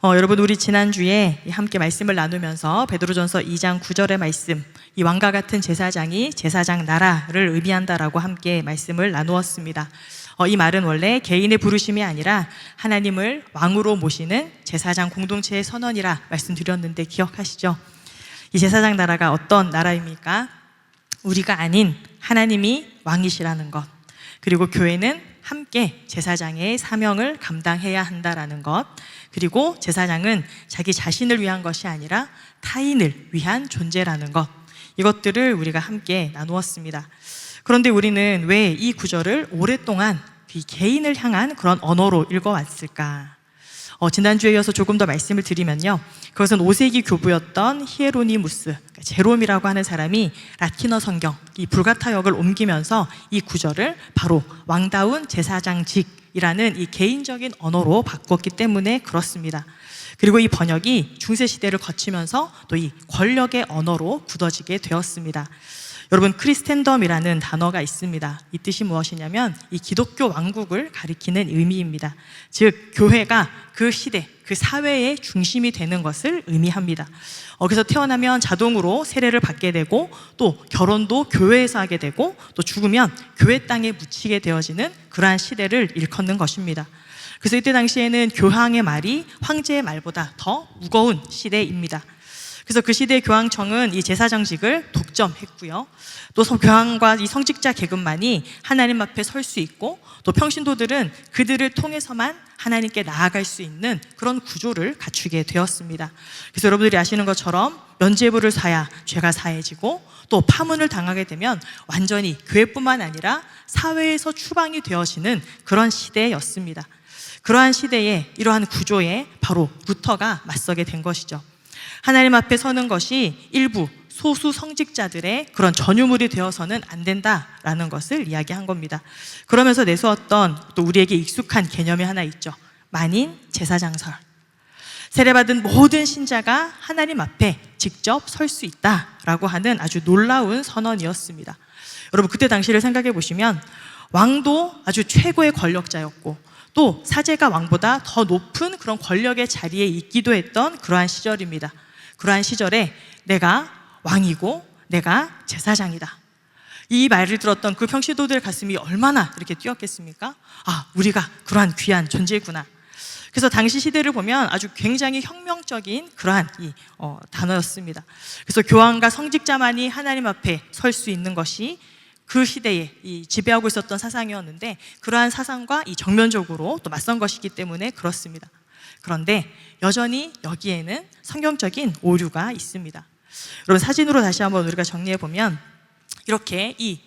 여러분, 우리 지난주에 함께 말씀을 나누면서 베드로전서 2장 9절의 말씀, 이 왕과 같은 제사장이 제사장 나라를 의미한다라고 함께 말씀을 나누었습니다. 이 말은 원래 개인의 부르심이 아니라 하나님을 왕으로 모시는 제사장 공동체의 선언이라 말씀드렸는데 기억하시죠? 이 제사장 나라가 어떤 나라입니까? 우리가 아닌 하나님이 왕이시라는 것, 그리고 교회는 함께 제사장의 사명을 감당해야 한다라는 것, 그리고 제사장은 자기 자신을 위한 것이 아니라 타인을 위한 존재라는 것, 이것들을 우리가 함께 나누었습니다. 그런데 우리는 왜 이 구절을 오랫동안 이 개인을 향한 그런 언어로 읽어왔을까? 지난주에 이어서 조금 더 말씀을 드리면요, 그것은 5세기 교부였던 히에로니무스, 그러니까 제롬이라고 하는 사람이 라틴어 성경, 이 불가타역을 옮기면서 이 구절을 바로 왕다운 제사장직이라는 이 개인적인 언어로 바꿨기 때문에 그렇습니다. 그리고 이 번역이 중세시대를 거치면서 또 이 권력의 언어로 굳어지게 되었습니다. 여러분, 크리스텐덤이라는 단어가 있습니다. 이 뜻이 무엇이냐면 이 기독교 왕국을 가리키는 의미입니다. 즉, 교회가 그 시대, 그 사회의 중심이 되는 것을 의미합니다. 그래서 태어나면 자동으로 세례를 받게 되고, 또 결혼도 교회에서 하게 되고, 또 죽으면 교회 땅에 묻히게 되어지는 그러한 시대를 일컫는 것입니다. 그래서 이때 당시에는 교황의 말이 황제의 말보다 더 무거운 시대입니다. 그래서 그 시대의 교황청은 이 제사장직을 독점했고요, 또 교황과 이 성직자 계급만이 하나님 앞에 설 수 있고, 또 평신도들은 그들을 통해서만 하나님께 나아갈 수 있는 그런 구조를 갖추게 되었습니다. 그래서 여러분들이 아시는 것처럼 면죄부를 사야 죄가 사해지고, 또 파문을 당하게 되면 완전히 교회뿐만 아니라 사회에서 추방이 되어지는 그런 시대였습니다. 그러한 시대에 이러한 구조에 바로 루터가 맞서게 된 것이죠. 하나님 앞에 서는 것이 일부 소수 성직자들의 그런 전유물이 되어서는 안 된다라는 것을 이야기한 겁니다. 그러면서 내세웠던 또 우리에게 익숙한 개념이 하나 있죠. 만인 제사장설. 세례받은 모든 신자가 하나님 앞에 직접 설 수 있다라고 하는 아주 놀라운 선언이었습니다. 여러분, 그때 당시를 생각해 보시면 왕도 아주 최고의 권력자였고, 또 사제가 왕보다 더 높은 그런 권력의 자리에 있기도 했던 그러한 시절입니다. 그러한 시절에 내가 왕이고 내가 제사장이다, 이 말을 들었던 그 평신도들 가슴이 얼마나 이렇게 뛰었겠습니까? 우리가 그러한 귀한 존재구나. 그래서 당시 시대를 보면 아주 굉장히 혁명적인 그러한 단어였습니다. 그래서 교황과 성직자만이 하나님 앞에 설 수 있는 것이 그 시대에 이 지배하고 있었던 사상이었는데, 그러한 사상과 이 정면적으로 또 맞선 것이기 때문에 그렇습니다. 그런데 여전히 여기에는 성경적인 오류가 있습니다. 여러분, 사진으로 다시 한번 우리가 정리해 보면 이렇게 이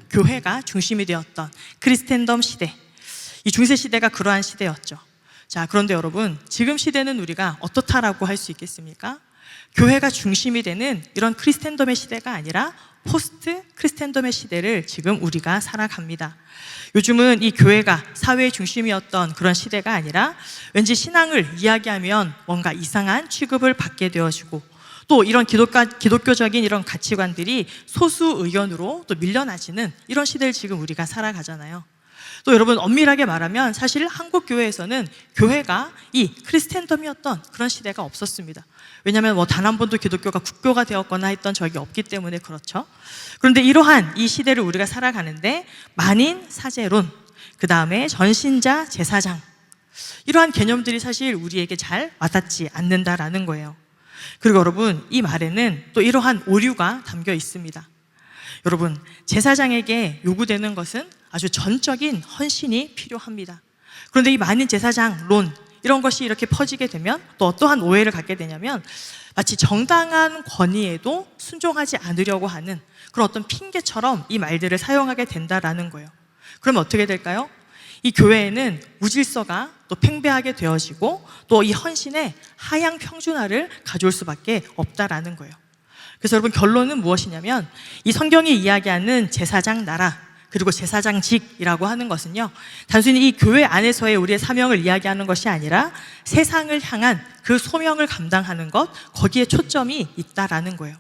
교회가 중심이 되었던 크리스텐덤 시대, 이 중세 시대가 그러한 시대였죠. 자, 그런데 여러분, 지금 시대는 우리가 어떻다라고 할 수 있겠습니까? 교회가 중심이 되는 이런 크리스텐덤의 시대가 아니라 포스트 크리스텐덤의 시대를 지금 우리가 살아갑니다. 요즘은 이 교회가 사회의 중심이었던 그런 시대가 아니라 왠지 신앙을 이야기하면 뭔가 이상한 취급을 받게 되어지고, 또 이런 기독교적인 이런 가치관들이 소수 의견으로 또 밀려나지는 이런 시대를 지금 우리가 살아가잖아요. 또 여러분, 엄밀하게 말하면 사실 한국 교회에서는 교회가 이 크리스텐덤이었던 그런 시대가 없었습니다. 왜냐하면 단 한 번도 기독교가 국교가 되었거나 했던 적이 없기 때문에 그렇죠. 그런데 이러한 이 시대를 우리가 살아가는데 만인 사제론, 그 다음에 전신자 제사장, 이러한 개념들이 사실 우리에게 잘 와닿지 않는다라는 거예요. 그리고 여러분, 이 말에는 또 이러한 오류가 담겨 있습니다. 여러분, 제사장에게 요구되는 것은 아주 전적인 헌신이 필요합니다. 그런데 이 만인 제사장론, 이런 것이 이렇게 퍼지게 되면 또 어떠한 오해를 갖게 되냐면 마치 정당한 권위에도 순종하지 않으려고 하는 그런 어떤 핑계처럼 이 말들을 사용하게 된다라는 거예요. 그러면 어떻게 될까요? 이 교회에는 무질서가 또 팽배하게 되어지고, 또 이 헌신에 하향 평준화를 가져올 수밖에 없다라는 거예요. 그래서 여러분, 결론은 무엇이냐면 이 성경이 이야기하는 제사장 나라, 그리고 제사장직이라고 하는 것은요, 단순히 이 교회 안에서의 우리의 사명을 이야기하는 것이 아니라 세상을 향한 그 소명을 감당하는 것, 거기에 초점이 있다라는 거예요.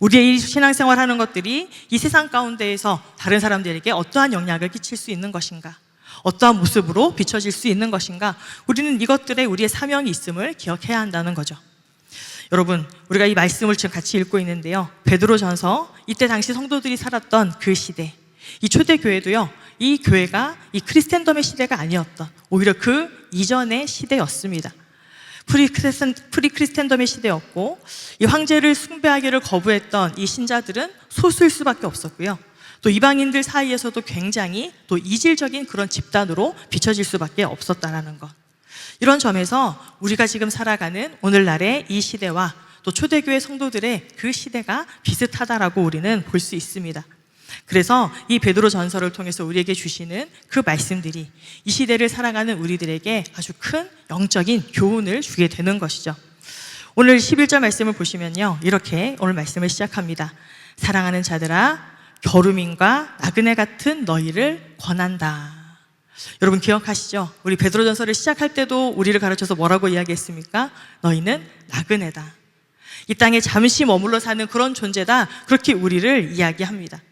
우리의 이 신앙생활 하는 것들이 이 세상 가운데에서 다른 사람들에게 어떠한 영향을 끼칠 수 있는 것인가, 어떠한 모습으로 비춰질 수 있는 것인가? 우리는 이것들에 우리의 사명이 있음을 기억해야 한다는 거죠. 여러분, 우리가 이 말씀을 지금 같이 읽고 있는데요, 베드로전서, 이때 당시 성도들이 살았던 그 시대, 이 초대교회도요, 이 교회가 이 크리스텐덤의 시대가 아니었던, 오히려 그 이전의 시대였습니다. 프리크리스텐덤의 시대였고, 이 황제를 숭배하기를 거부했던 이 신자들은 소수일 수밖에 없었고요, 또 이방인들 사이에서도 굉장히 또 이질적인 그런 집단으로 비춰질 수밖에 없었다라는 것. 이런 점에서 우리가 지금 살아가는 오늘날의 이 시대와 또 초대교회 성도들의 그 시대가 비슷하다라고 우리는 볼 수 있습니다. 그래서 이 베드로 전서를 통해서 우리에게 주시는 그 말씀들이 이 시대를 살아가는 우리들에게 아주 큰 영적인 교훈을 주게 되는 것이죠. 오늘 11절 말씀을 보시면요, 이렇게 오늘 말씀을 시작합니다. 사랑하는 자들아, 겨루민과 나그네 같은 너희를 권한다. 여러분 기억하시죠? 우리 베드로전서를 시작할 때도 우리를 가르쳐서 뭐라고 이야기했습니까? 너희는 나그네다. 이 땅에 잠시 머물러 사는 그런 존재다. 그렇게 우리를 이야기합니다.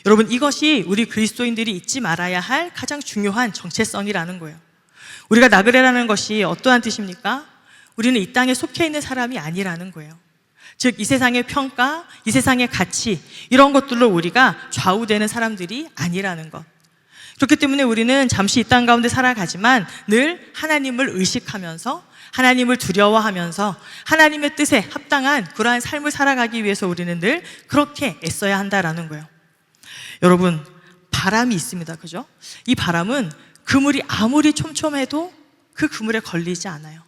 여러분, 이것이 우리 그리스도인들이 잊지 말아야 할 가장 중요한 정체성이라는 거예요. 우리가 나그네라는 것이 어떠한 뜻입니까? 우리는 이 땅에 속해 있는 사람이 아니라는 거예요. 즉, 이 세상의 평가, 이 세상의 가치, 이런 것들로 우리가 좌우되는 사람들이 아니라는 것. 그렇기 때문에 우리는 잠시 이 땅 가운데 살아가지만 늘 하나님을 의식하면서, 하나님을 두려워하면서 하나님의 뜻에 합당한 그러한 삶을 살아가기 위해서 우리는 늘 그렇게 애써야 한다라는 거예요. 여러분, 바람이 있습니다. 그죠? 이 바람은 그물이 아무리 촘촘해도 그 그물에 걸리지 않아요.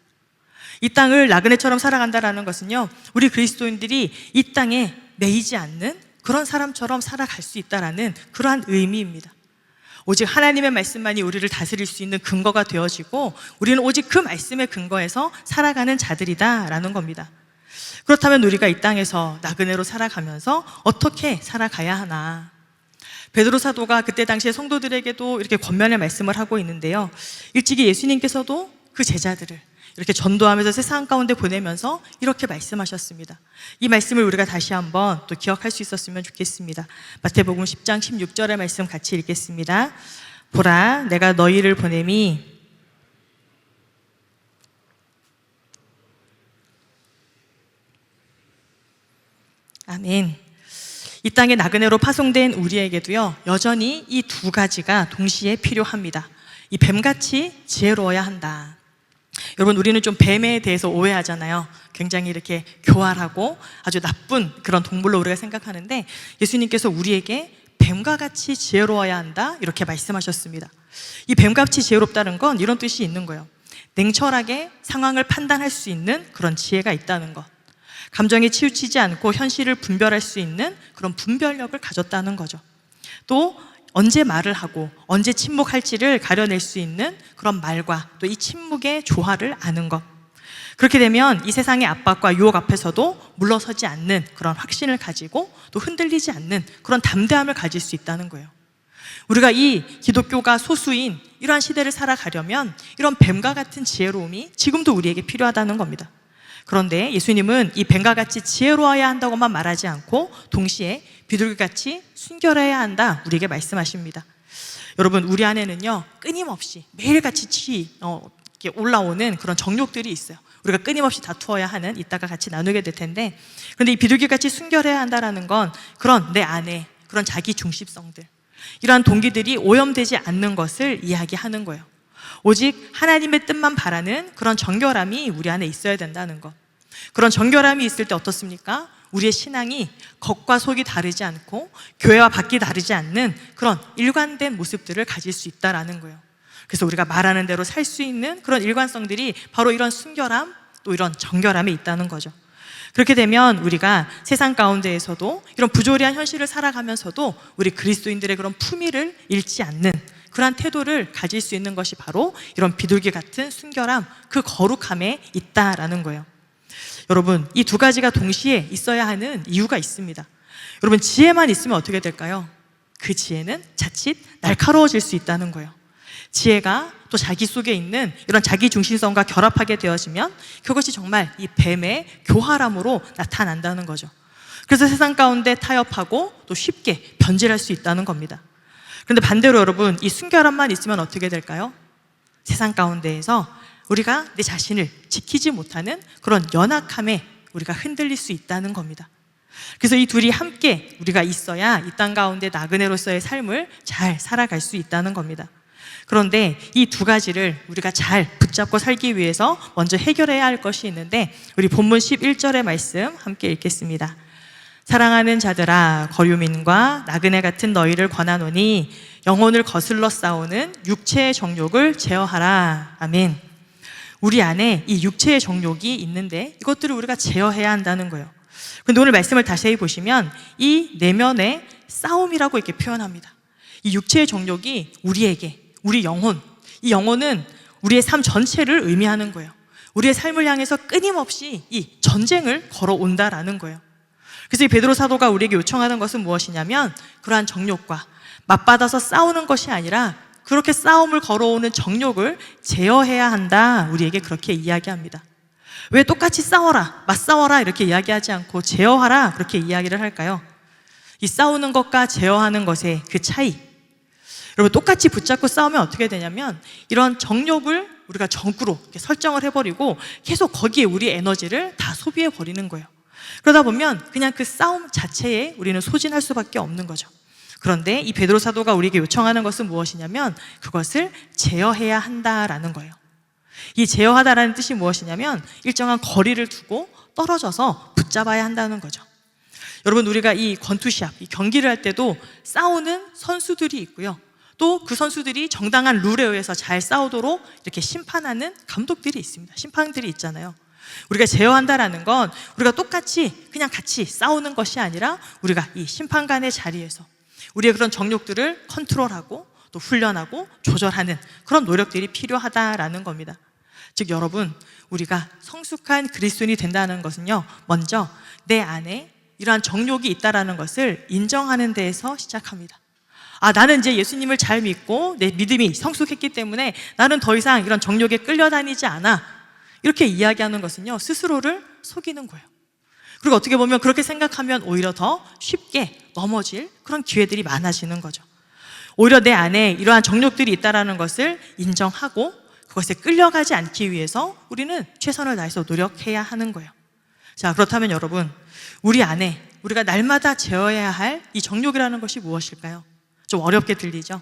이 땅을 나그네처럼 살아간다라는 것은요, 우리 그리스도인들이 이 땅에 매이지 않는 그런 사람처럼 살아갈 수 있다라는 그러한 의미입니다. 오직 하나님의 말씀만이 우리를 다스릴 수 있는 근거가 되어지고, 우리는 오직 그 말씀의 근거에서 살아가는 자들이다라는 겁니다. 그렇다면 우리가 이 땅에서 나그네로 살아가면서 어떻게 살아가야 하나? 베드로 사도가 그때 당시에 성도들에게도 이렇게 권면의 말씀을 하고 있는데요, 일찍이 예수님께서도 그 제자들을 이렇게 전도하면서 세상 가운데 보내면서 이렇게 말씀하셨습니다. 이 말씀을 우리가 다시 한번 또 기억할 수 있었으면 좋겠습니다. 마태복음 10장 16절의 말씀 같이 읽겠습니다. 보라, 내가 너희를 보냄이 아멘. 이 땅에 나그네로 파송된 우리에게도요, 여전히 이 두 가지가 동시에 필요합니다. 이 뱀같이 지혜로워야 한다. 여러분, 우리는 좀 뱀에 대해서 오해하잖아요. 굉장히 이렇게 교활하고 아주 나쁜 그런 동물로 우리가 생각하는데, 예수님께서 우리에게 뱀과 같이 지혜로워야 한다, 이렇게 말씀하셨습니다. 이 뱀같이 지혜롭다는 건 이런 뜻이 있는 거예요. 냉철하게 상황을 판단할 수 있는 그런 지혜가 있다는 것, 감정에 치우치지 않고 현실을 분별할 수 있는 그런 분별력을 가졌다는 거죠. 또 언제 말을 하고 언제 침묵할지를 가려낼 수 있는 그런 말과 또 이 침묵의 조화를 아는 것. 그렇게 되면 이 세상의 압박과 유혹 앞에서도 물러서지 않는 그런 확신을 가지고 또 흔들리지 않는 그런 담대함을 가질 수 있다는 거예요. 우리가 이 기독교가 소수인 이러한 시대를 살아가려면 이런 뱀과 같은 지혜로움이 지금도 우리에게 필요하다는 겁니다. 그런데 예수님은 이 뱀과 같이 지혜로워야 한다고만 말하지 않고 동시에 비둘기같이 순결해야 한다, 우리에게 말씀하십니다. 여러분, 우리 안에는요, 끊임없이 매일같이 이렇게 올라오는 그런 정욕들이 있어요. 우리가 끊임없이 다투어야 하는, 이따가 같이 나누게 될 텐데, 그런데 이 비둘기같이 순결해야 한다는 건 그런 내 안에 그런 자기 중심성들, 이러한 동기들이 오염되지 않는 것을 이야기하는 거예요. 오직 하나님의 뜻만 바라는 그런 정결함이 우리 안에 있어야 된다는 것. 그런 정결함이 있을 때 어떻습니까? 우리의 신앙이 겉과 속이 다르지 않고 교회와 밖이 다르지 않는 그런 일관된 모습들을 가질 수 있다라는 거예요. 그래서 우리가 말하는 대로 살 수 있는 그런 일관성들이 바로 이런 순결함, 또 이런 정결함에 있다는 거죠. 그렇게 되면 우리가 세상 가운데에서도 이런 부조리한 현실을 살아가면서도 우리 그리스도인들의 그런 품위를 잃지 않는 그러한 태도를 가질 수 있는 것이 바로 이런 비둘기 같은 순결함, 그 거룩함에 있다라는 거예요. 여러분, 이 두 가지가 동시에 있어야 하는 이유가 있습니다. 여러분, 지혜만 있으면 어떻게 될까요? 그 지혜는 자칫 날카로워질 수 있다는 거예요. 지혜가 또 자기 속에 있는 이런 자기 중심성과 결합하게 되어지면 그것이 정말 이 뱀의 교활함으로 나타난다는 거죠. 그래서 세상 가운데 타협하고 또 쉽게 변질할 수 있다는 겁니다. 그런데 반대로 여러분, 이 순결함만 있으면 어떻게 될까요? 세상 가운데에서 우리가 내 자신을 지키지 못하는 그런 연약함에 우리가 흔들릴 수 있다는 겁니다. 그래서 이 둘이 함께 우리가 있어야 이 땅 가운데 나그네로서의 삶을 잘 살아갈 수 있다는 겁니다. 그런데 이 두 가지를 우리가 잘 붙잡고 살기 위해서 먼저 해결해야 할 것이 있는데, 우리 본문 11절의 말씀 함께 읽겠습니다. 사랑하는 자들아, 거류민과 나그네 같은 너희를 권하노니 영혼을 거슬러 싸우는 육체의 정욕을 제어하라. 아멘. 우리 안에 이 육체의 정욕이 있는데 이것들을 우리가 제어해야 한다는 거예요. 그런데 오늘 말씀을 자세히 보시면 이 내면의 싸움이라고 이렇게 표현합니다. 이 육체의 정욕이 우리에게, 우리 영혼, 이 영혼은 우리의 삶 전체를 의미하는 거예요. 우리의 삶을 향해서 끊임없이 이 전쟁을 걸어온다라는 거예요. 그래서 이 베드로 사도가 우리에게 요청하는 것은 무엇이냐면, 그러한 정욕과 맞받아서 싸우는 것이 아니라 그렇게 싸움을 걸어오는 정욕을 제어해야 한다, 우리에게 그렇게 이야기합니다. 왜 똑같이 싸워라, 맞싸워라 이렇게 이야기하지 않고 제어하라 그렇게 이야기를 할까요? 이 싸우는 것과 제어하는 것의 그 차이, 여러분, 똑같이 붙잡고 싸우면 어떻게 되냐면 이런 정욕을 우리가 적으로 이렇게 설정을 해버리고 계속 거기에 우리 에너지를 다 소비해버리는 거예요. 그러다 보면 그냥 그 싸움 자체에 우리는 소진할 수밖에 없는 거죠. 그런데 이 베드로 사도가 우리에게 요청하는 것은 무엇이냐면 그것을 제어해야 한다라는 거예요. 이 제어하다라는 뜻이 무엇이냐면 일정한 거리를 두고 떨어져서 붙잡아야 한다는 거죠. 여러분, 우리가 이 권투시합, 이 경기를 할 때도 싸우는 선수들이 있고요, 또 그 선수들이 정당한 룰에 의해서 잘 싸우도록 이렇게 심판하는 감독들이 있습니다. 심판들이 있잖아요. 우리가 제어한다라는 건 우리가 똑같이 그냥 같이 싸우는 것이 아니라 우리가 이 심판관의 자리에서 우리의 그런 정욕들을 컨트롤하고 또 훈련하고 조절하는 그런 노력들이 필요하다라는 겁니다. 즉 여러분, 우리가 성숙한 그리스도인이 된다는 것은요, 먼저 내 안에 이러한 정욕이 있다라는 것을 인정하는 데에서 시작합니다. 아, 나는 이제 예수님을 잘 믿고 내 믿음이 성숙했기 때문에 나는 더 이상 이런 정욕에 끌려다니지 않아, 이렇게 이야기하는 것은요, 스스로를 속이는 거예요. 그리고 어떻게 보면 그렇게 생각하면 오히려 더 쉽게 넘어질 그런 기회들이 많아지는 거죠. 오히려 내 안에 이러한 정욕들이 있다는 것을 인정하고 그것에 끌려가지 않기 위해서 우리는 최선을 다해서 노력해야 하는 거예요. 자, 그렇다면 여러분, 우리 안에 우리가 날마다 제어해야 할 이 정욕이라는 것이 무엇일까요? 좀 어렵게 들리죠?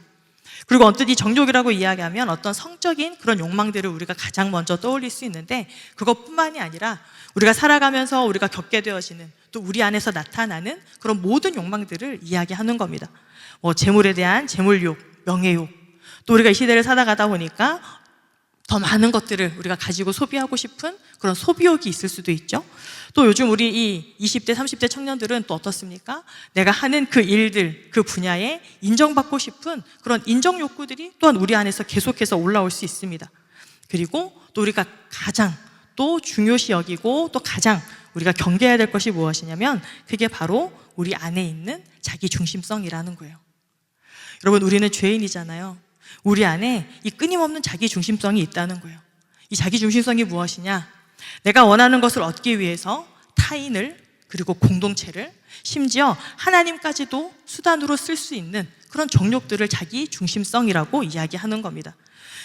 그리고 언뜻 이 정욕이라고 이야기하면 어떤 성적인 그런 욕망들을 우리가 가장 먼저 떠올릴 수 있는데, 그것뿐만이 아니라 우리가 살아가면서 우리가 겪게 되어지는 또 우리 안에서 나타나는 그런 모든 욕망들을 이야기하는 겁니다. 재물에 대한 재물욕, 명예욕, 또 우리가 이 시대를 살아가다 보니까 더 많은 것들을 우리가 가지고 소비하고 싶은 그런 소비욕이 있을 수도 있죠. 또 요즘 우리 이 20대, 30대 청년들은 또 어떻습니까? 내가 하는 그 일들, 그 분야에 인정받고 싶은 그런 인정 욕구들이 또한 우리 안에서 계속해서 올라올 수 있습니다. 그리고 또 우리가 가장 또 중요시 여기고 또 가장 우리가 경계해야 될 것이 무엇이냐면 그게 바로 우리 안에 있는 자기 중심성이라는 거예요. 여러분, 우리는 죄인이잖아요. 우리 안에 이 끊임없는 자기 중심성이 있다는 거예요. 이 자기 중심성이 무엇이냐? 내가 원하는 것을 얻기 위해서 타인을, 그리고 공동체를, 심지어 하나님까지도 수단으로 쓸 수 있는 그런 정욕들을 자기 중심성이라고 이야기하는 겁니다.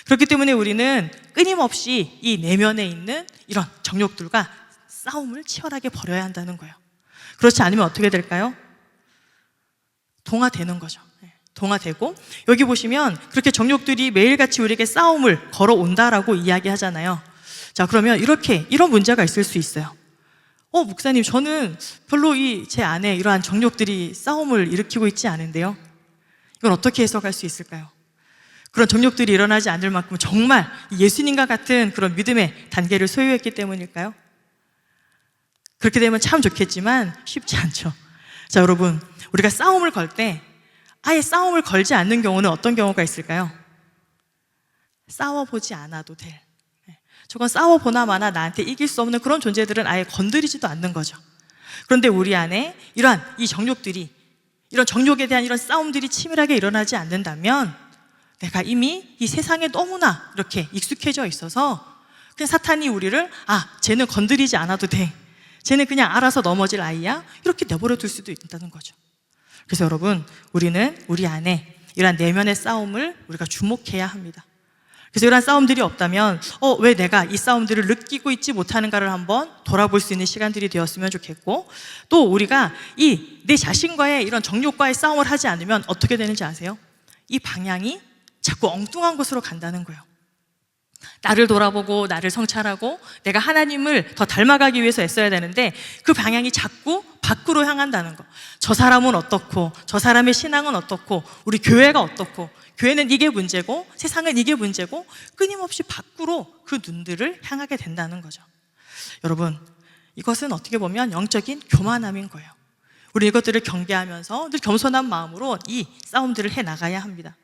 그렇기 때문에 우리는 끊임없이 이 내면에 있는 이런 정욕들과 싸움을 치열하게 벌여야 한다는 거예요. 그렇지 않으면 어떻게 될까요? 동화되는 거죠. 동화되고, 여기 보시면 그렇게 정욕들이 매일같이 우리에게 싸움을 걸어온다라고 이야기하잖아요. 자, 그러면 이런 문제가 있을 수 있어요. 목사님, 저는 별로 제 안에 이러한 정욕들이 싸움을 일으키고 있지 않은데요. 이건 어떻게 해석할 수 있을까요? 그런 정욕들이 일어나지 않을 만큼 정말 예수님과 같은 그런 믿음의 단계를 소유했기 때문일까요? 그렇게 되면 참 좋겠지만 쉽지 않죠. 자, 여러분, 우리가 싸움을 걸 때 아예 싸움을 걸지 않는 경우는 어떤 경우가 있을까요? 싸워보지 않아도 될, 저건 싸워보나 마나 나한테 이길 수 없는 그런 존재들은 아예 건드리지도 않는 거죠. 그런데 우리 안에 이러한 이 정욕들이, 이런 정욕에 대한 이런 싸움들이 치밀하게 일어나지 않는다면 내가 이미 이 세상에 너무나 이렇게 익숙해져 있어서 그냥 사탄이 우리를 쟤는 건드리지 않아도 돼, 쟤는 그냥 알아서 넘어질 아이야, 이렇게 내버려 둘 수도 있다는 거죠. 그래서 여러분, 우리는 우리 안에 이러한 내면의 싸움을 우리가 주목해야 합니다. 그래서 이러한 싸움들이 없다면 왜 내가 이 싸움들을 느끼고 있지 못하는가를 한번 돌아볼 수 있는 시간들이 되었으면 좋겠고, 또 우리가 이 내 자신과의 이런 정욕과의 싸움을 하지 않으면 어떻게 되는지 아세요? 이 방향이 자꾸 엉뚱한 곳으로 간다는 거예요. 나를 돌아보고 나를 성찰하고 내가 하나님을 더 닮아가기 위해서 애써야 되는데 그 방향이 자꾸 밖으로 향한다는 거. 저 사람은 어떻고, 저 사람의 신앙은 어떻고, 우리 교회가 어떻고, 교회는 이게 문제고 세상은 이게 문제고, 끊임없이 밖으로 그 눈들을 향하게 된다는 거죠. 여러분, 이것은 어떻게 보면 영적인 교만함인 거예요. 우리 이것들을 경계하면서 늘 겸손한 마음으로 이 싸움들을 해나가야 합니다.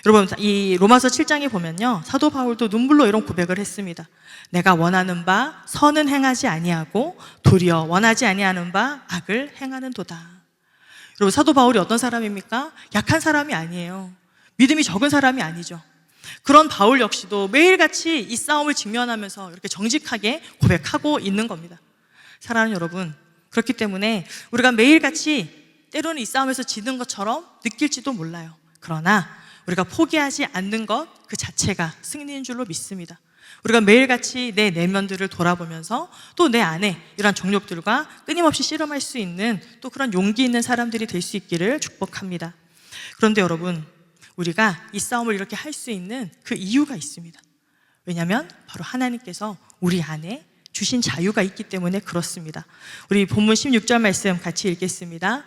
여러분, 이 로마서 7장에 보면요, 사도 바울도 눈물로 이런 고백을 했습니다. 내가 원하는 바 선은 행하지 아니하고 도리어 원하지 아니하는 바 악을 행하는도다. 여러분, 사도 바울이 어떤 사람입니까? 약한 사람이 아니에요. 믿음이 적은 사람이 아니죠. 그런 바울 역시도 매일같이 이 싸움을 직면하면서 이렇게 정직하게 고백하고 있는 겁니다. 사랑하는 여러분, 그렇기 때문에 우리가 매일같이 때로는 이 싸움에서 지는 것처럼 느낄지도 몰라요. 그러나 우리가 포기하지 않는 것 그 자체가 승리인 줄로 믿습니다. 우리가 매일같이 내 내면들을 돌아보면서 또 내 안에 이런 정욕들과 끊임없이 씨름할 수 있는 또 그런 용기 있는 사람들이 될 수 있기를 축복합니다. 그런데 여러분, 우리가 이 싸움을 이렇게 할 수 있는 그 이유가 있습니다. 왜냐하면 바로 하나님께서 우리 안에 주신 자유가 있기 때문에 그렇습니다. 우리 본문 16절 말씀 같이 읽겠습니다.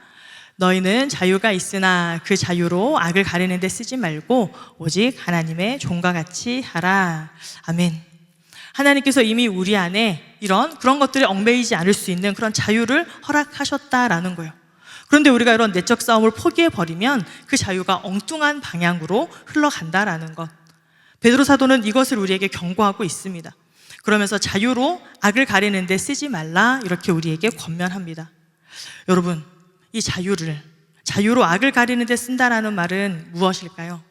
너희는 자유가 있으나 그 자유로 악을 가리는 데 쓰지 말고 오직 하나님의 종과 같이 하라. 아멘. 하나님께서 이미 우리 안에 그런 것들에 얽매이지 않을 수 있는 그런 자유를 허락하셨다라는 거예요. 그런데 우리가 이런 내적 싸움을 포기해버리면 그 자유가 엉뚱한 방향으로 흘러간다라는 것. 베드로 사도는 이것을 우리에게 경고하고 있습니다. 그러면서 자유로 악을 가리는 데 쓰지 말라 이렇게 우리에게 권면합니다. 여러분, 이 자유로 악을 가리는 데 쓴다라는 말은 무엇일까요?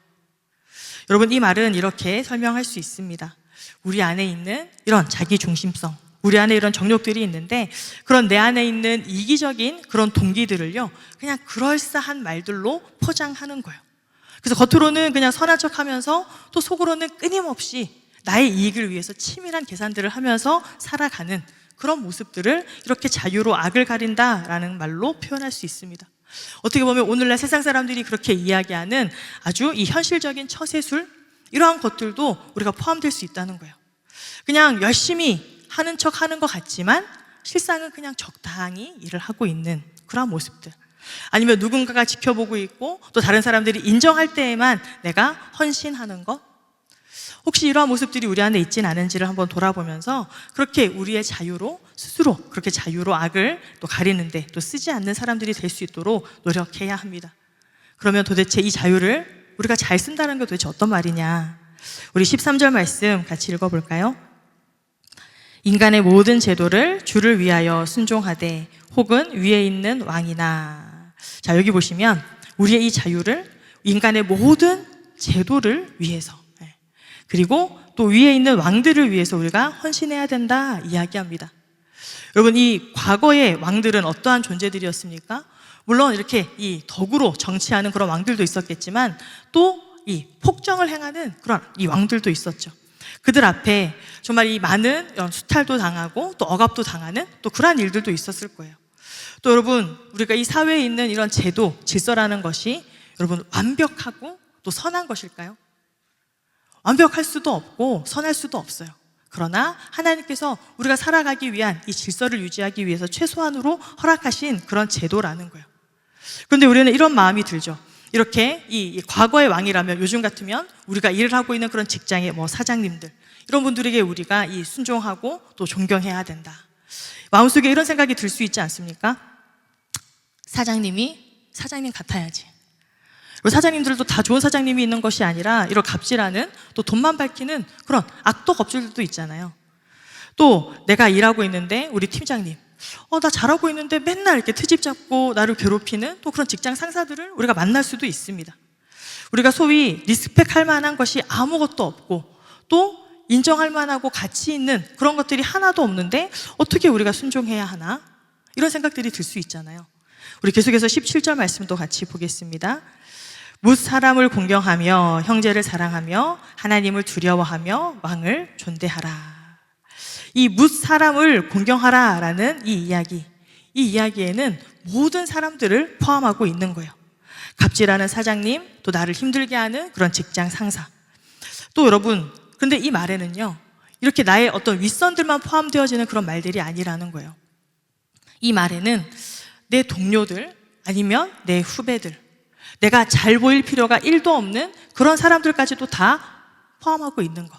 여러분, 이 말은 이렇게 설명할 수 있습니다. 우리 안에 있는 이런 자기 중심성, 우리 안에 이런 정욕들이 있는데 그런 내 안에 있는 이기적인 그런 동기들을요, 그냥 그럴싸한 말들로 포장하는 거예요. 그래서 겉으로는 그냥 선한 척 하면서 또 속으로는 끊임없이 나의 이익을 위해서 치밀한 계산들을 하면서 살아가는 그런 모습들을 이렇게 자유로 악을 가린다라는 말로 표현할 수 있습니다. 어떻게 보면 오늘날 세상 사람들이 그렇게 이야기하는 아주 이 현실적인 처세술, 이러한 것들도 우리가 포함될 수 있다는 거예요. 그냥 열심히 하는 척 하는 것 같지만 실상은 그냥 적당히 일을 하고 있는 그런 모습들, 아니면 누군가가 지켜보고 있고 또 다른 사람들이 인정할 때에만 내가 헌신하는 것, 혹시 이러한 모습들이 우리 안에 있진 않은지를 한번 돌아보면서 그렇게 우리의 자유로 스스로 그렇게 자유로 악을 또 가리는데 또 쓰지 않는 사람들이 될 수 있도록 노력해야 합니다. 그러면 도대체 이 자유를 우리가 잘 쓴다는 게 도대체 어떤 말이냐? 우리 13절 말씀 같이 읽어볼까요? 인간의 모든 제도를 주를 위하여 순종하되 혹은 위에 있는 왕이나. 자, 여기 보시면 우리의 이 자유를 인간의 모든 제도를 위해서, 그리고 또 위에 있는 왕들을 위해서 우리가 헌신해야 된다 이야기합니다. 여러분, 이 과거의 왕들은 어떠한 존재들이었습니까? 물론 이렇게 이 덕으로 정치하는 그런 왕들도 있었겠지만 또 이 폭정을 행하는 그런 이 왕들도 있었죠. 그들 앞에 정말 이 많은 이런 수탈도 당하고 또 억압도 당하는 또 그러한 일들도 있었을 거예요. 또 여러분, 우리가 이 사회에 있는 이런 제도, 질서라는 것이 여러분 완벽하고 또 선한 것일까요? 완벽할 수도 없고 선할 수도 없어요. 그러나 하나님께서 우리가 살아가기 위한 이 질서를 유지하기 위해서 최소한으로 허락하신 그런 제도라는 거예요. 그런데 우리는 이런 마음이 들죠. 이렇게 이 과거의 왕이라면, 요즘 같으면 우리가 일을 하고 있는 그런 직장의 사장님들, 이런 분들에게 우리가 이 순종하고 또 존경해야 된다. 마음속에 이런 생각이 들 수 있지 않습니까? 사장님이 사장님 같아야지. 사장님들도 다 좋은 사장님이 있는 것이 아니라 이런 갑질하는, 또 돈만 밝히는 그런 악독 업주들도 있잖아요. 또 내가 일하고 있는데 우리 팀장님, 나 잘하고 있는데 맨날 이렇게 트집 잡고 나를 괴롭히는 또 그런 직장 상사들을 우리가 만날 수도 있습니다. 우리가 소위 리스펙할 만한 것이 아무것도 없고 또 인정할 만하고 가치 있는 그런 것들이 하나도 없는데 어떻게 우리가 순종해야 하나? 이런 생각들이 들 수 있잖아요. 우리 계속해서 17절 말씀도 같이 보겠습니다. 뭇 사람을 공경하며 형제를 사랑하며 하나님을 두려워하며 왕을 존대하라. 이 뭇 사람을 공경하라 라는 이 이야기에는 모든 사람들을 포함하고 있는 거예요. 갑질하는 사장님, 또 나를 힘들게 하는 그런 직장 상사, 또 여러분, 근데 이 말에는요, 이렇게 나의 어떤 윗선들만 포함되어지는 그런 말들이 아니라는 거예요. 이 말에는 내 동료들, 아니면 내 후배들, 내가 잘 보일 필요가 1도 없는 그런 사람들까지도 다 포함하고 있는 것.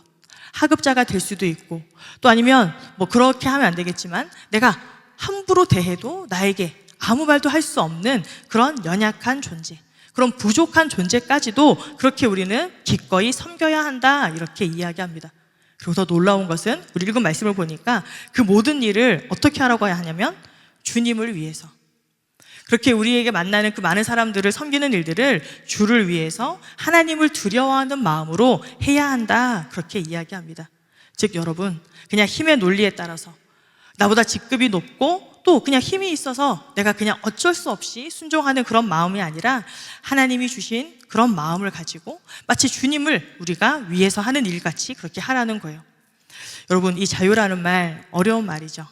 하급자가 될 수도 있고, 또 아니면 뭐 그렇게 하면 안 되겠지만 내가 함부로 대해도 나에게 아무 말도 할 수 없는 그런 연약한 존재, 그런 부족한 존재까지도 그렇게 우리는 기꺼이 섬겨야 한다, 이렇게 이야기합니다. 그리고 더 놀라운 것은 우리 읽은 말씀을 보니까 그 모든 일을 어떻게 하라고 하냐면 주님을 위해서, 그렇게 우리에게 만나는 그 많은 사람들을 섬기는 일들을 주를 위해서 하나님을 두려워하는 마음으로 해야 한다, 그렇게 이야기합니다. 즉 여러분, 그냥 힘의 논리에 따라서 나보다 직급이 높고 또 그냥 힘이 있어서 내가 그냥 어쩔 수 없이 순종하는 그런 마음이 아니라 하나님이 주신 그런 마음을 가지고 마치 주님을 우리가 위해서 하는 일같이 그렇게 하라는 거예요. 여러분, 이 자유라는 말 어려운 말이죠.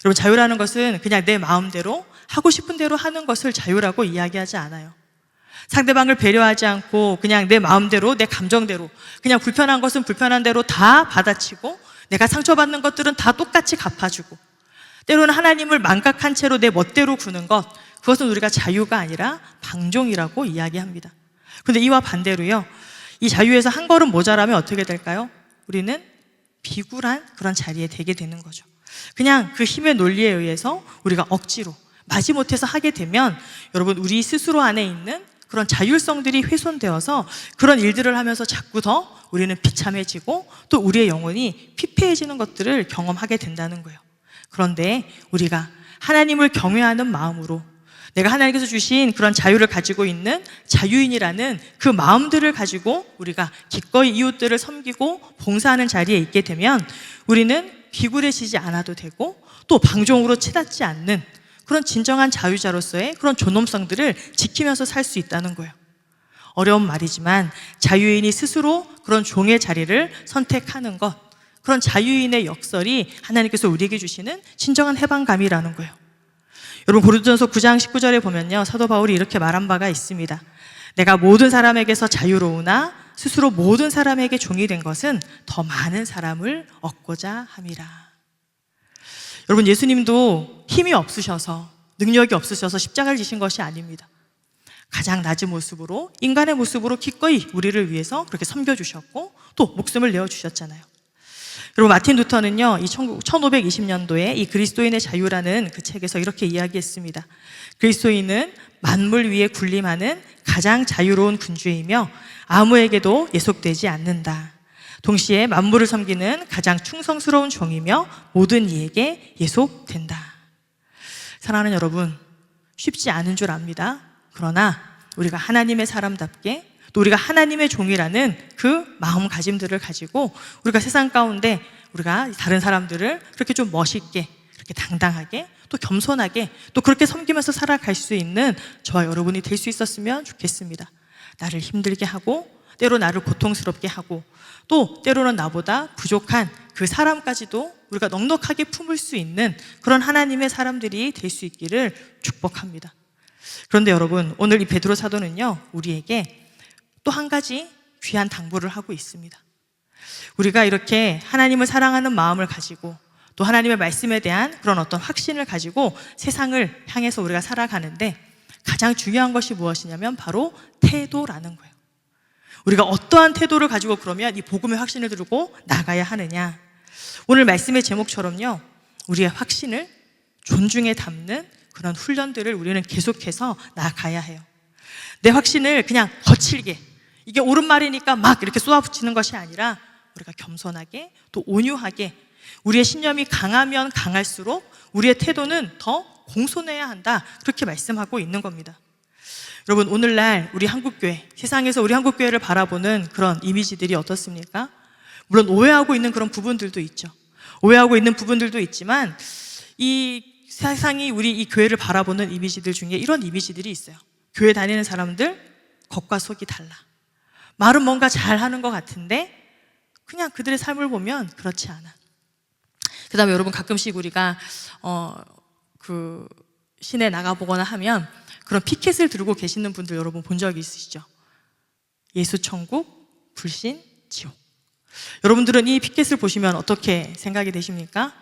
여러분, 자유라는 것은 그냥 내 마음대로 하고 싶은 대로 하는 것을 자유라고 이야기하지 않아요. 상대방을 배려하지 않고 그냥 내 마음대로, 내 감정대로, 그냥 불편한 것은 불편한 대로 다 받아치고 내가 상처받는 것들은 다 똑같이 갚아주고, 때로는 하나님을 망각한 채로 내 멋대로 구는 것, 그것은 우리가 자유가 아니라 방종이라고 이야기합니다. 그런데 이와 반대로요, 이 자유에서 한 걸음 모자라면 어떻게 될까요? 우리는 비굴한 그런 자리에 되게 되는 거죠. 그냥 그 힘의 논리에 의해서 우리가 억지로 마지못해서 하게 되면 여러분, 우리 스스로 안에 있는 그런 자율성들이 훼손되어서 그런 일들을 하면서 자꾸 더 우리는 비참해지고 또 우리의 영혼이 피폐해지는 것들을 경험하게 된다는 거예요. 그런데 우리가 하나님을 경외하는 마음으로, 내가 하나님께서 주신 그런 자유를 가지고 있는 자유인이라는 그 마음들을 가지고 우리가 기꺼이 이웃들을 섬기고 봉사하는 자리에 있게 되면 우리는 비굴해지지 않아도 되고 또 방종으로 치닫지 않는 그런 진정한 자유자로서의 그런 존엄성들을 지키면서 살 수 있다는 거예요. 어려운 말이지만 자유인이 스스로 그런 종의 자리를 선택하는 것, 그런 자유인의 역설이 하나님께서 우리에게 주시는 진정한 해방감이라는 거예요. 여러분, 고린도전서 9장 19절에 보면요, 사도 바울이 이렇게 말한 바가 있습니다. 내가 모든 사람에게서 자유로우나 스스로 모든 사람에게 종이 된 것은 더 많은 사람을 얻고자 함이라. 여러분, 예수님도 힘이 없으셔서, 능력이 없으셔서 십자가를 지신 것이 아닙니다. 가장 낮은 모습으로, 인간의 모습으로 기꺼이 우리를 위해서 그렇게 섬겨주셨고 또 목숨을 내어주셨잖아요. 여러분, 마틴 루터는요, 이 1520년도에 이 그리스도인의 자유라는 그 책에서 이렇게 이야기했습니다. 그리스도인은 만물 위에 군림하는 가장 자유로운 군주이며 아무에게도 예속되지 않는다. 동시에 만물을 섬기는 가장 충성스러운 종이며 모든 이에게 예속된다. 사랑하는 여러분, 쉽지 않은 줄 압니다. 그러나 우리가 하나님의 사람답게, 또 우리가 하나님의 종이라는 그 마음가짐들을 가지고 우리가 세상 가운데 우리가 다른 사람들을 그렇게 좀 멋있게, 그렇게 당당하게, 또 겸손하게, 또 그렇게 섬기면서 살아갈 수 있는 저와 여러분이 될 수 있었으면 좋겠습니다. 나를 힘들게 하고 때로 나를 고통스럽게 하고 또 때로는 나보다 부족한 그 사람까지도 우리가 넉넉하게 품을 수 있는 그런 하나님의 사람들이 될 수 있기를 축복합니다. 그런데 여러분, 오늘 이 베드로 사도는요, 우리에게 또 한 가지 귀한 당부를 하고 있습니다. 우리가 이렇게 하나님을 사랑하는 마음을 가지고 또 하나님의 말씀에 대한 그런 어떤 확신을 가지고 세상을 향해서 우리가 살아가는데 가장 중요한 것이 무엇이냐면 바로 태도라는 거예요. 우리가 어떠한 태도를 가지고 그러면 이 복음의 확신을 들고 나가야 하느냐. 오늘 말씀의 제목처럼요, 우리의 확신을 존중에 담는 그런 훈련들을 우리는 계속해서 나아가야 해요. 내 확신을 그냥 거칠게, 이게 옳은 말이니까 막 이렇게 쏘아붙이는 것이 아니라 우리가 겸손하게 또 온유하게, 우리의 신념이 강하면 강할수록 우리의 태도는 더 공손해야 한다, 그렇게 말씀하고 있는 겁니다. 여러분, 오늘날 우리 한국교회, 세상에서 우리 한국교회를 바라보는 그런 이미지들이 어떻습니까? 물론 오해하고 있는 그런 부분들도 있죠. 오해하고 있는 부분들도 있지만 이 세상이 우리 이 교회를 바라보는 이미지들 중에 이런 이미지들이 있어요. 교회 다니는 사람들, 겉과 속이 달라. 말은 뭔가 잘하는 것 같은데 그냥 그들의 삶을 보면 그렇지 않아. 그 다음에 여러분, 가끔씩 우리가 시내 나가보거나 하면 그런 피켓을 들고 계시는 분들 여러분 본 적이 있으시죠? 예수천국, 불신, 지옥. 여러분들은 이 피켓을 보시면 어떻게 생각이 되십니까?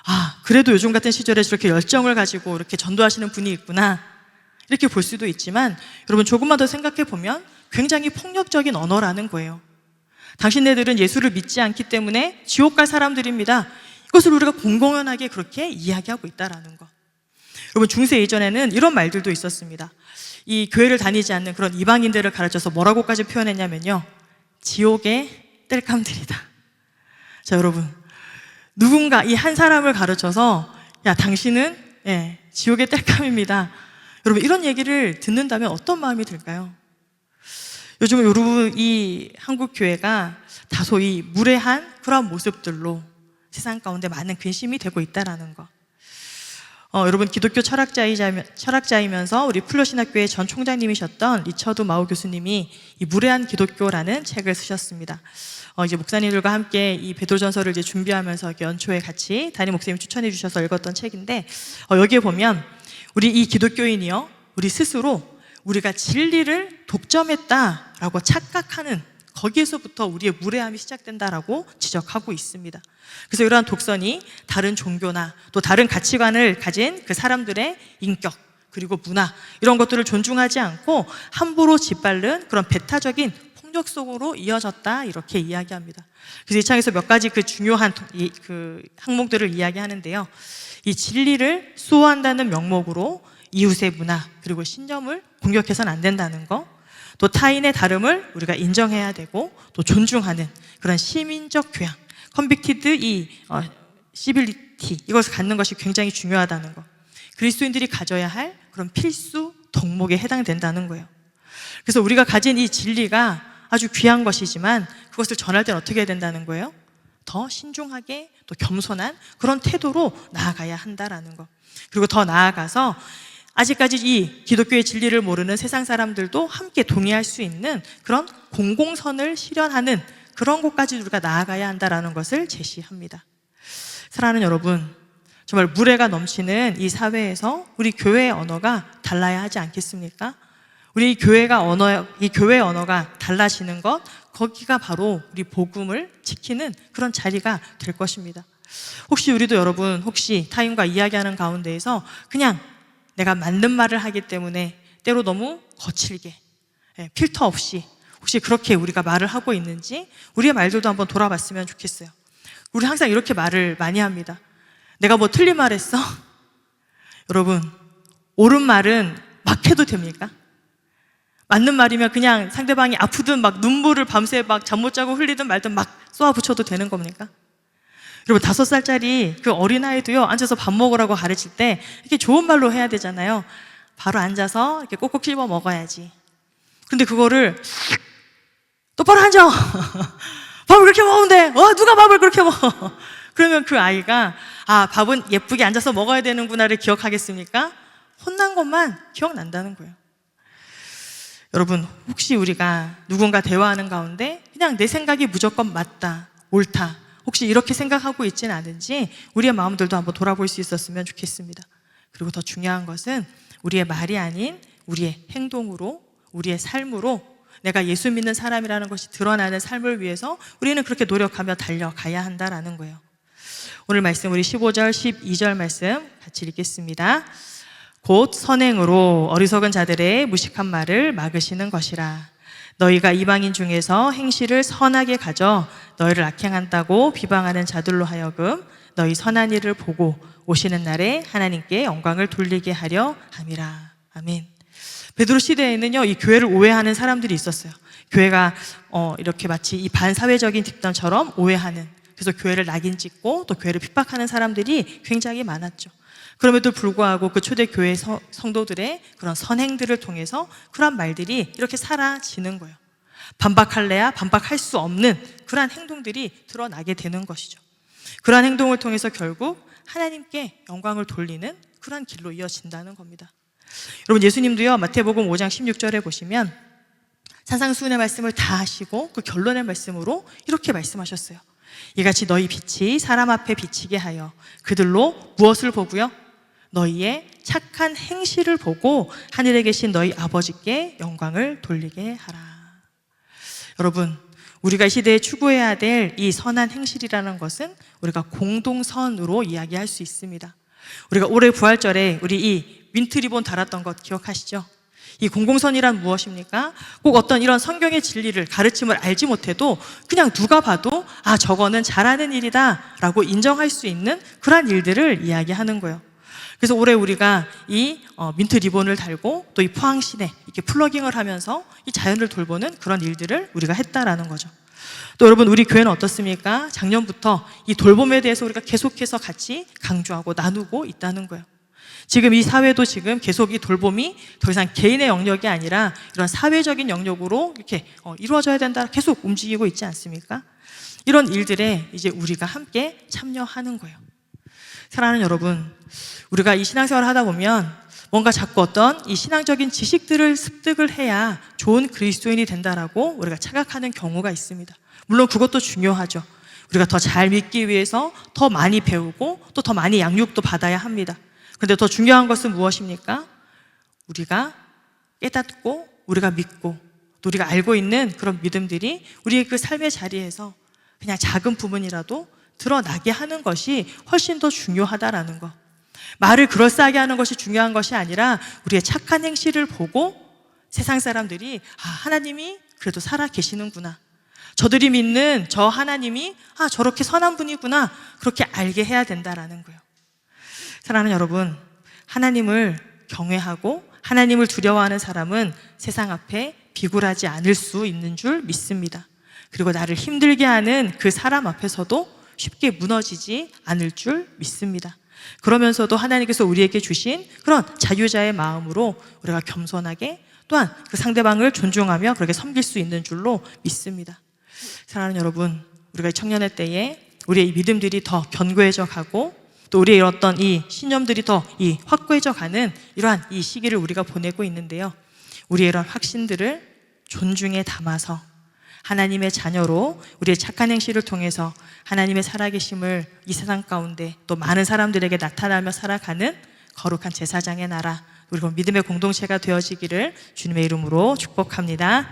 아, 그래도 요즘 같은 시절에 저렇게 열정을 가지고 이렇게 전도하시는 분이 있구나, 이렇게 볼 수도 있지만, 여러분 조금만 더 생각해 보면 굉장히 폭력적인 언어라는 거예요. 당신네들은 예수를 믿지 않기 때문에 지옥 갈 사람들입니다. 이것을 우리가 공공연하게 그렇게 이야기하고 있다라는 것. 여러분, 중세 이전에는 이런 말들도 있었습니다. 이 교회를 다니지 않는 그런 이방인들을 가르쳐서 뭐라고까지 표현했냐면요, 지옥의 땔감들이다. 자, 여러분, 누군가 이 한 사람을 가르쳐서 야, 당신은 지옥의 땔감입니다, 여러분, 이런 얘기를 듣는다면 어떤 마음이 들까요? 요즘 여러분, 이 한국 교회가 다소 이 무례한 그런 모습들로 세상 가운데 많은 근심이 되고 있다라는 거. 여러분, 기독교 철학자이면서 우리 플러신학교의 전 총장님이셨던 리처드 마우 교수님이 이 무례한 기독교라는 책을 쓰셨습니다. 이제 목사님들과 함께 이 베드로전서를 이제 준비하면서 이렇게 연초에 같이 담임 목사님 추천해 주셔서 읽었던 책인데, 여기에 보면 우리 이 기독교인이요, 우리 스스로 우리가 진리를 독점했다라고 착각하는, 거기에서부터 우리의 무례함이 시작된다라고 지적하고 있습니다. 그래서 이러한 독선이 다른 종교나 또 다른 가치관을 가진 그 사람들의 인격, 그리고 문화, 이런 것들을 존중하지 않고 함부로 짓밟는 그런 배타적인 폭력 속으로 이어졌다, 이렇게 이야기합니다. 그래서 이 창에서 몇 가지 그 중요한 항목들을 이야기하는데요, 이 진리를 수호한다는 명목으로 이웃의 문화 그리고 신념을 공격해서는 안 된다는 거, 또 타인의 다름을 우리가 인정해야 되고 또 존중하는 그런 시민적 교양, 컨빅티드 시빌리티, 이것을 갖는 것이 굉장히 중요하다는 거, 그리스도인들이 가져야 할 그런 필수 덕목에 해당된다는 거예요. 그래서 우리가 가진 이 진리가 아주 귀한 것이지만 그것을 전할 때는 어떻게 해야 된다는 거예요? 더 신중하게 또 겸손한 그런 태도로 나아가야 한다라는 거. 그리고 더 나아가서 아직까지 이 기독교의 진리를 모르는 세상 사람들도 함께 동의할 수 있는 그런 공공선을 실현하는 그런 곳까지 우리가 나아가야 한다는 것을 제시합니다. 사랑하는 여러분, 정말 무례가 넘치는 이 사회에서 우리 교회의 언어가 달라야 하지 않겠습니까? 우리 이 교회의 언어가 달라지는 것, 거기가 바로 우리 복음을 지키는 그런 자리가 될 것입니다. 혹시 우리도 여러분, 혹시 타인과 이야기하는 가운데에서 그냥 내가 맞는 말을 하기 때문에 때로 너무 거칠게, 필터 없이 혹시 그렇게 우리가 말을 하고 있는지 우리의 말들도 한번 돌아봤으면 좋겠어요. 우리 항상 이렇게 말을 많이 합니다. 내가 뭐 틀린 말 했어? 여러분, 옳은 말은 막 해도 됩니까? 맞는 말이면 그냥 상대방이 아프든 막 눈물을 밤새 막 잠 못 자고 흘리든 말든 막 쏘아붙여도 되는 겁니까? 여러분, 5살짜리 그 어린아이도요, 앉아서 밥 먹으라고 가르칠 때 이렇게 좋은 말로 해야 되잖아요. 바로 앉아서 이렇게 꼭꼭 씹어 먹어야지. 근데 그거를 똑바로 앉아! 밥을 그렇게 먹으면 돼! 누가 밥을 그렇게 먹어! 그러면 그 아이가 밥은 예쁘게 앉아서 먹어야 되는구나를 기억하겠습니까? 혼난 것만 기억난다는 거예요. 여러분, 혹시 우리가 누군가 대화하는 가운데 그냥 내 생각이 무조건 맞다, 옳다, 혹시 이렇게 생각하고 있지는 않은지 우리의 마음들도 한번 돌아볼 수 있었으면 좋겠습니다. 그리고 더 중요한 것은 우리의 말이 아닌 우리의 행동으로, 우리의 삶으로 내가 예수 믿는 사람이라는 것이 드러나는 삶을 위해서 우리는 그렇게 노력하며 달려가야 한다라는 거예요. 오늘 말씀, 우리 15절, 12절 말씀 같이 읽겠습니다. 곧 선행으로 어리석은 자들의 무식한 말을 막으시는 것이라. 너희가 이방인 중에서 행실을 선하게 가져 너희를 악행한다고 비방하는 자들로 하여금 너희 선한 일을 보고 오시는 날에 하나님께 영광을 돌리게 하려 함이라. 아멘. 베드로 시대에는요, 이 교회를 오해하는 사람들이 있었어요. 교회가 이렇게 마치 이 반사회적인 집단처럼 오해하는, 그래서 교회를 낙인 찍고 또 교회를 핍박하는 사람들이 굉장히 많았죠. 그럼에도 불구하고 그 초대교회 성도들의 그런 선행들을 통해서 그런 말들이 이렇게 사라지는 거예요. 반박할래야 반박할 수 없는 그러한 행동들이 드러나게 되는 것이죠. 그러한 행동을 통해서 결국 하나님께 영광을 돌리는 그러한 길로 이어진다는 겁니다. 여러분, 예수님도요, 마태복음 5장 16절에 보시면 산상수훈의 말씀을 다 하시고 그 결론의 말씀으로 이렇게 말씀하셨어요. 이같이 너희 빛이 사람 앞에 비치게 하여 그들로 무엇을 보고요? 너희의 착한 행실을 보고 하늘에 계신 너희 아버지께 영광을 돌리게 하라. 여러분, 우리가 이 시대에 추구해야 될 이 선한 행실이라는 것은 우리가 공동선으로 이야기할 수 있습니다. 우리가 올해 부활절에 우리 이 민트리본 달았던 것 기억하시죠? 이 공공선이란 무엇입니까? 꼭 어떤 이런 성경의 진리를, 가르침을 알지 못해도 그냥 누가 봐도 아, 저거는 잘하는 일이다 라고 인정할 수 있는 그러한 일들을 이야기하는 거예요. 그래서 올해 우리가 이 민트 리본을 달고 또 이 포항시내 이렇게 플러깅을 하면서 이 자연을 돌보는 그런 일들을 우리가 했다라는 거죠. 또 여러분, 우리 교회는 어떻습니까? 작년부터 이 돌봄에 대해서 우리가 계속해서 같이 강조하고 나누고 있다는 거예요. 지금 이 사회도 지금 계속 이 돌봄이 더 이상 개인의 영역이 아니라 이런 사회적인 영역으로 이렇게 이루어져야 된다 계속 움직이고 있지 않습니까? 이런 일들에 이제 우리가 함께 참여하는 거예요. 사랑하는 여러분, 우리가 이 신앙생활을 하다 보면 뭔가 자꾸 어떤 이 신앙적인 지식들을 습득을 해야 좋은 그리스도인이 된다라고 우리가 착각하는 경우가 있습니다. 물론 그것도 중요하죠. 우리가 더 잘 믿기 위해서 더 많이 배우고 또 더 많이 양육도 받아야 합니다. 그런데 더 중요한 것은 무엇입니까? 우리가 깨닫고 우리가 믿고 또 우리가 알고 있는 그런 믿음들이 우리의 그 삶의 자리에서 그냥 작은 부분이라도 드러나게 하는 것이 훨씬 더 중요하다라는 것. 말을 그럴싸하게 하는 것이 중요한 것이 아니라 우리의 착한 행실을 보고 세상 사람들이 아, 하나님이 그래도 살아 계시는구나, 저들이 믿는 저 하나님이 아, 저렇게 선한 분이구나, 그렇게 알게 해야 된다라는 거예요. 사랑하는 여러분, 하나님을 경외하고 하나님을 두려워하는 사람은 세상 앞에 비굴하지 않을 수 있는 줄 믿습니다. 그리고 나를 힘들게 하는 그 사람 앞에서도 쉽게 무너지지 않을 줄 믿습니다. 그러면서도 하나님께서 우리에게 주신 그런 자유자의 마음으로 우리가 겸손하게 또한 그 상대방을 존중하며 그렇게 섬길 수 있는 줄로 믿습니다. 사랑하는 여러분, 우리가 청년의 때에 우리의 믿음들이 더 견고해져 가고 또 우리의 어떤 이 신념들이 더 확고해져 가는 이러한 이 시기를 우리가 보내고 있는데요. 우리의 이런 확신들을 존중에 담아서 하나님의 자녀로 우리의 착한 행실을 통해서 하나님의 살아계심을 이 세상 가운데 또 많은 사람들에게 나타나며 살아가는 거룩한 제사장의 나라, 그리고 믿음의 공동체가 되어지기를 주님의 이름으로 축복합니다.